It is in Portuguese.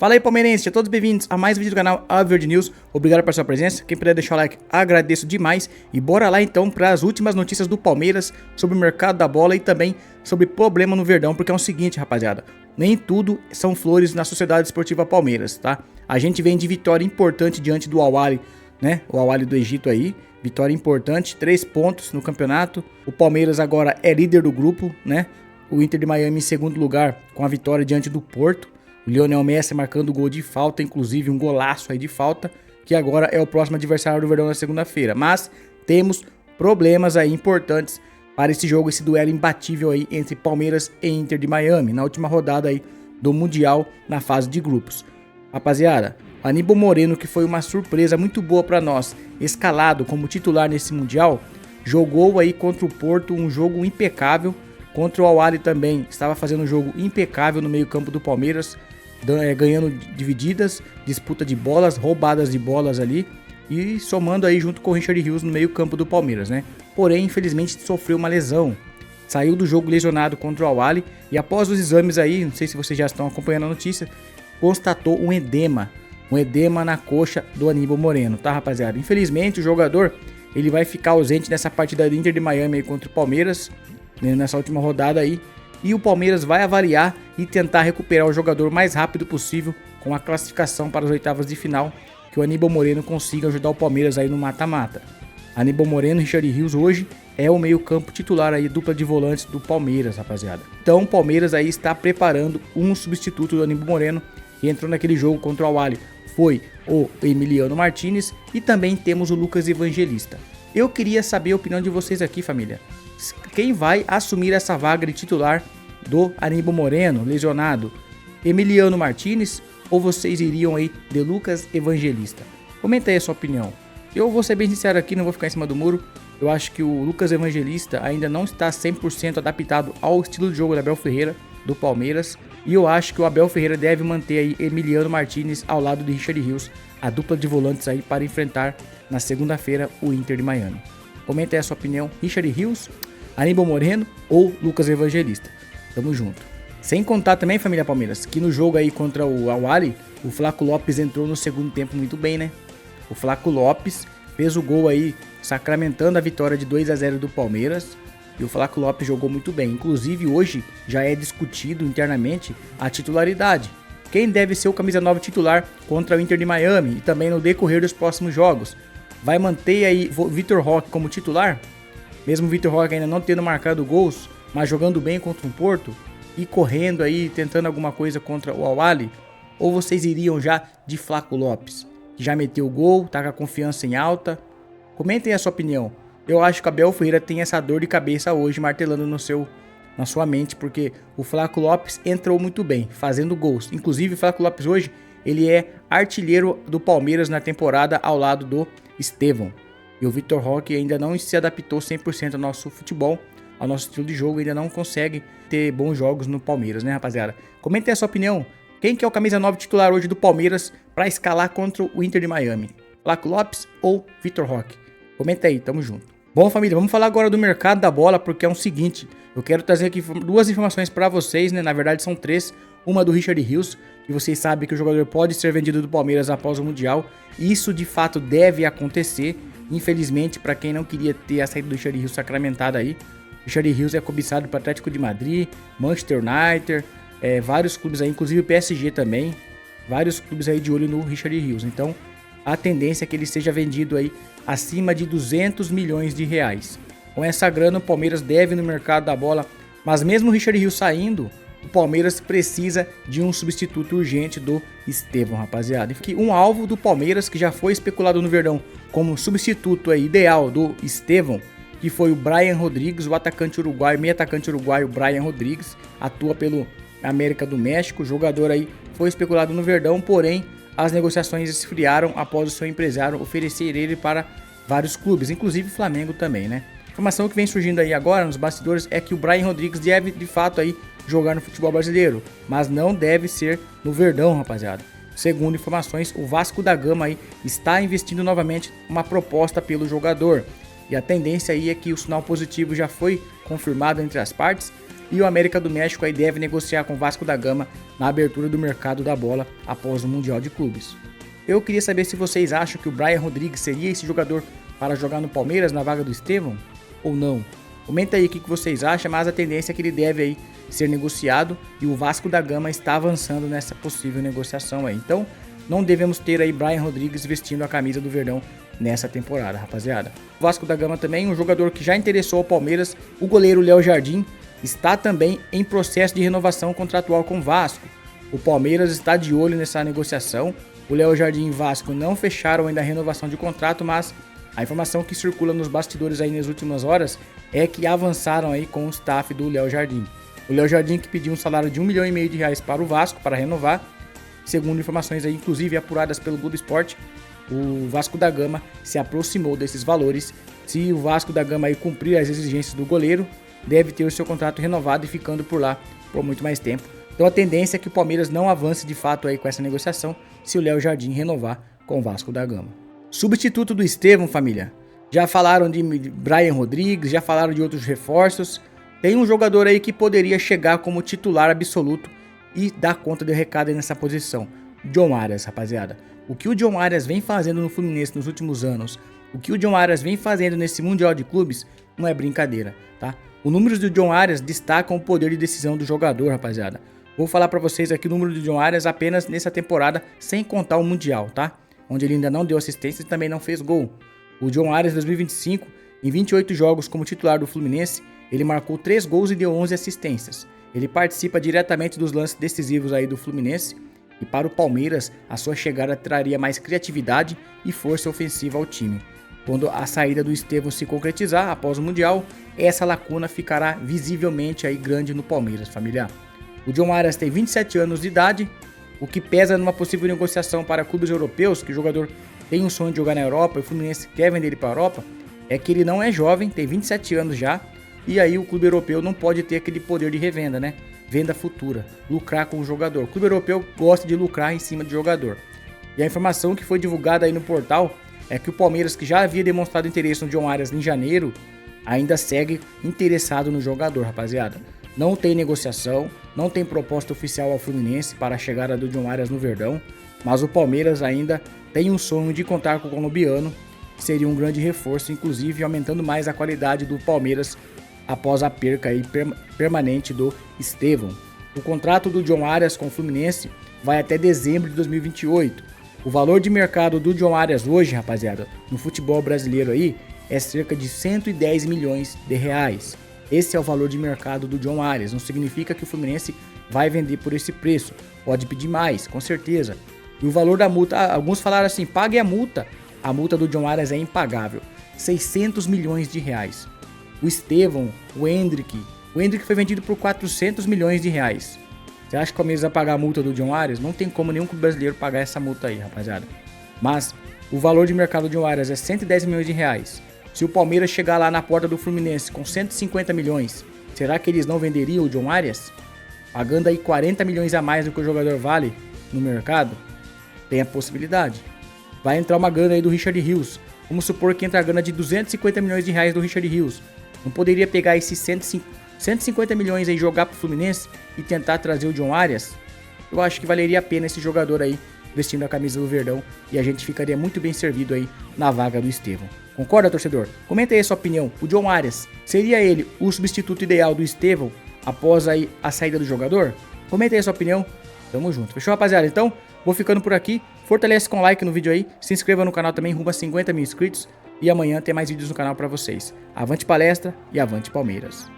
Fala aí, palmeirense, sejam todos bem-vindos a mais um vídeo do canal Alviverde News. Obrigado pela sua presença, quem puder deixar o like, agradeço demais. E bora lá então para as últimas notícias do Palmeiras sobre o mercado da bola e também sobre problema no Verdão, porque é o seguinte, rapaziada, nem tudo são flores na Sociedade Esportiva Palmeiras, tá? A gente vem de vitória importante diante do Al-Ahly, né? O Al-Ahly do Egito aí, vitória importante, 3 pontos no campeonato. O Palmeiras agora é líder do grupo, né? O Inter de Miami em segundo lugar com a vitória diante do Porto. O Lionel Messi marcando gol de falta, inclusive um golaço aí de falta, que agora é o próximo adversário do Verdão na segunda-feira. Mas temos problemas aí importantes para esse jogo, esse duelo imbatível aí entre Palmeiras e Inter de Miami, na última rodada aí do Mundial na fase de grupos. Rapaziada, Aníbal Moreno, que foi uma surpresa muito boa para nós, escalado como titular nesse Mundial, jogou aí contra o Porto um jogo impecável. Contra o Al-Ahly também estava fazendo um jogo impecável no meio-campo do Palmeiras, ganhando divididas, disputa de bolas, roubadas de bolas ali e somando aí junto com o Richard Rios no meio-campo do Palmeiras, né? Porém, infelizmente sofreu uma lesão. Saiu do jogo lesionado contra o Al-Ahly e após os exames aí, não sei se vocês já estão acompanhando a notícia, constatou um edema na coxa do Aníbal Moreno, tá, rapaziada? Infelizmente o jogador ele vai ficar ausente nessa partida do Inter de Miami aí contra o Palmeiras, nessa última rodada aí, e o Palmeiras vai avaliar e tentar recuperar o jogador o mais rápido possível com a classificação para as oitavas de final, que o Aníbal Moreno consiga ajudar o Palmeiras aí no mata-mata. Aníbal Moreno e Richard Rios hoje é o meio-campo titular aí, dupla de volantes do Palmeiras, rapaziada. Então o Palmeiras aí está preparando um substituto do Aníbal Moreno, que entrou naquele jogo contra o Al-Ahly, foi o Emiliano Martinez, e também temos o Lucas Evangelista. Eu queria saber a opinião de vocês aqui, família. Quem vai assumir essa vaga de titular do Aníbal Moreno, lesionado? Emiliano Martinez ou vocês iriam aí de Lucas Evangelista? Comenta aí a sua opinião. Eu vou ser bem sincero aqui, não vou ficar em cima do muro. Eu acho que o Lucas Evangelista ainda não está 100% adaptado ao estilo de jogo do Abel Ferreira, do Palmeiras. E eu acho que o Abel Ferreira deve manter aí Emiliano Martinez ao lado de Richard Rios, a dupla de volantes aí para enfrentar na segunda-feira o Inter de Miami. Comenta aí a sua opinião, Richard Rios, Aníbal Moreno ou Lucas Evangelista. Tamo junto. Sem contar também, família Palmeiras, que no jogo aí contra o Al-Ahly, o Flaco Lopes entrou no segundo tempo muito bem, né? O Flaco Lopes fez o gol aí, sacramentando a vitória de 2-0 do Palmeiras. E o Flaco Lopes jogou muito bem. Inclusive hoje já é discutido internamente a titularidade. Quem deve ser o camisa 9 titular contra o Inter de Miami e também no decorrer dos próximos jogos? Vai manter aí o Vitor Roque como titular? Mesmo o Vitor Roque ainda não tendo marcado gols, mas jogando bem contra o Porto e correndo aí, tentando alguma coisa contra o Al-Ahly? Ou vocês iriam já de Flaco Lopes, que já meteu o gol, tá com a confiança em alta? Comentem a sua opinião. Eu acho que o Abel Ferreira tem essa dor de cabeça hoje martelando na sua mente, porque o Flaco Lopes entrou muito bem, fazendo gols. Inclusive o Flaco Lopes hoje, ele é artilheiro do Palmeiras na temporada ao lado do Estevão. E o Vitor Roque ainda não se adaptou 100% ao nosso futebol, ao nosso estilo de jogo, ainda não consegue ter bons jogos no Palmeiras, né, rapaziada? Comentem a sua opinião. Quem que é o camisa 9 titular hoje do Palmeiras para escalar contra o Inter de Miami? Flaco Lopes ou Vitor Roque? Comenta aí, tamo junto. Bom, família, vamos falar agora do mercado da bola, porque é o seguinte, eu quero trazer aqui duas informações para vocês, né? Na verdade são 3. Uma do Richard Rios, que vocês sabem que o jogador pode ser vendido do Palmeiras após o Mundial. Isso de fato deve acontecer. Infelizmente, para quem não queria ter a saída do Richard Rios sacramentada aí, Richard Rios é cobiçado para Atlético de Madrid, Manchester United, vários clubes aí, inclusive o PSG também, vários clubes aí de olho no Richard Rios. Então, a tendência é que ele seja vendido aí acima de 200 milhões de reais. Com essa grana, o Palmeiras deve no mercado da bola, mas mesmo o Richard Rios saindo, o Palmeiras precisa de um substituto urgente do Estevão, rapaziada. E um alvo do Palmeiras, que já foi especulado no Verdão como substituto aí ideal do Estevão, que foi o Brian Rodrigues, o atacante uruguaio, meio atacante uruguaio Brian Rodrigues, atua pelo América do México. O jogador aí foi especulado no Verdão, porém as negociações esfriaram após o seu empresário oferecer ele para vários clubes, inclusive o Flamengo também, né? A informação que vem surgindo aí agora nos bastidores é que o Brian Rodrigues deve de fato aí jogar no futebol brasileiro, mas não deve ser no Verdão, rapaziada. Segundo informações, o Vasco da Gama aí está investindo novamente uma proposta pelo jogador. E a tendência aí é que o sinal positivo já foi confirmado entre as partes e o América do México aí deve negociar com o Vasco da Gama na abertura do mercado da bola após o Mundial de Clubes. Eu queria saber se vocês acham que o Brian Rodrigues seria esse jogador para jogar no Palmeiras na vaga do Estevão ou não. Comenta aí o que vocês acham, mas a tendência é que ele deve aí ser negociado e o Vasco da Gama está avançando nessa possível negociação aí. Então não devemos ter aí Brian Rodrigues vestindo a camisa do Verdão nessa temporada, rapaziada. O Vasco da Gama também, um jogador que já interessou ao Palmeiras, o goleiro Léo Jardim, está também em processo de renovação contratual com o Vasco. O Palmeiras está de olho nessa negociação. O Léo Jardim e o Vasco não fecharam ainda a renovação de contrato, mas a informação que circula nos bastidores aí nas últimas horas é que avançaram aí com o staff do Léo Jardim. O Léo Jardim que pediu um salário de R$1,5 milhão para o Vasco para renovar. Segundo informações aí, inclusive apuradas pelo Globo Esporte, o Vasco da Gama se aproximou desses valores. Se o Vasco da Gama aí cumprir as exigências do goleiro, deve ter o seu contrato renovado e ficando por lá por muito mais tempo. Então a tendência é que o Palmeiras não avance de fato aí com essa negociação se o Léo Jardim renovar com o Vasco da Gama. Substituto do Estevão, família. Já falaram de Brian Rodrigues, já falaram de outros reforços. Tem um jogador aí que poderia chegar como titular absoluto e dar conta do recado aí nessa posição. John Arias, rapaziada. O que o John Arias vem fazendo no Fluminense nos últimos anos, o que o John Arias vem fazendo nesse Mundial de Clubes, não é brincadeira, tá? Os números do John Arias destacam o poder de decisão do jogador, rapaziada. Vou falar pra vocês aqui o número do John Arias apenas nessa temporada, sem contar o Mundial, tá? Onde ele ainda não deu assistência e também não fez gol. O John Arias 2025, em 28 jogos como titular do Fluminense, ele marcou 3 gols e deu 11 assistências. Ele participa diretamente dos lances decisivos aí do Fluminense e para o Palmeiras a sua chegada traria mais criatividade e força ofensiva ao time. Quando a saída do Estevão se concretizar após o Mundial, essa lacuna ficará visivelmente aí grande no Palmeiras, familiar. O John Arias tem 27 anos de idade, o que pesa numa possível negociação para clubes europeus, que o jogador tem um sonho de jogar na Europa e o Fluminense quer vender ele para a Europa, é que ele não é jovem, tem 27 anos já, e aí o clube europeu não pode ter aquele poder de revenda, né? Venda futura, lucrar com o jogador. O clube europeu gosta de lucrar em cima do jogador. E a informação que foi divulgada aí no portal é que o Palmeiras, que já havia demonstrado interesse no John Arias em janeiro, ainda segue interessado no jogador, rapaziada. Não tem negociação, não tem proposta oficial ao Fluminense para a chegada do John Arias no Verdão, mas o Palmeiras ainda tem um sonho de contar com o colombiano, que seria um grande reforço, inclusive aumentando mais a qualidade do Palmeiras após a perca aí permanente do Estevão. O contrato do John Arias com o Fluminense vai até dezembro de 2028. O valor de mercado do John Arias hoje, rapaziada, no futebol brasileiro aí, é cerca de 110 milhões de reais. Esse é o valor de mercado do John Arias. Não significa que o Fluminense vai vender por esse preço. Pode pedir mais, com certeza. E o valor da multa, alguns falaram assim, pague a multa. A multa do John Arias é impagável. 600 milhões de reais. O Estevão, o Hendrick foi vendido por 400 milhões de reais. Você acha que o Palmeiras vai pagar a multa do John Arias? Não tem como nenhum clube brasileiro pagar essa multa aí, rapaziada. Mas o valor de mercado do John Arias é 110 milhões de reais. Se o Palmeiras chegar lá na porta do Fluminense com 150 milhões, será que eles não venderiam o John Arias? Pagando aí 40 milhões a mais do que o jogador vale no mercado? Tem a possibilidade. Vai entrar uma grana aí do Richard Rios. Vamos supor que entra a grana de 250 milhões de reais do Richard Rios. Não poderia pegar esses 150 milhões aí, jogar pro Fluminense e tentar trazer o John Arias? Eu acho que valeria a pena esse jogador aí vestindo a camisa do Verdão e a gente ficaria muito bem servido aí na vaga do Estevão. Concorda, torcedor? Comenta aí a sua opinião. O John Arias, seria ele o substituto ideal do Estevão após aí a saída do jogador? Comenta aí a sua opinião. Tamo junto. Fechou, rapaziada? Então, vou ficando por aqui. Fortalece com like no vídeo aí. Se inscreva no canal também, rumo a 50 mil inscritos. E amanhã tem mais vídeos no canal pra vocês. Avante palestra e avante Palmeiras.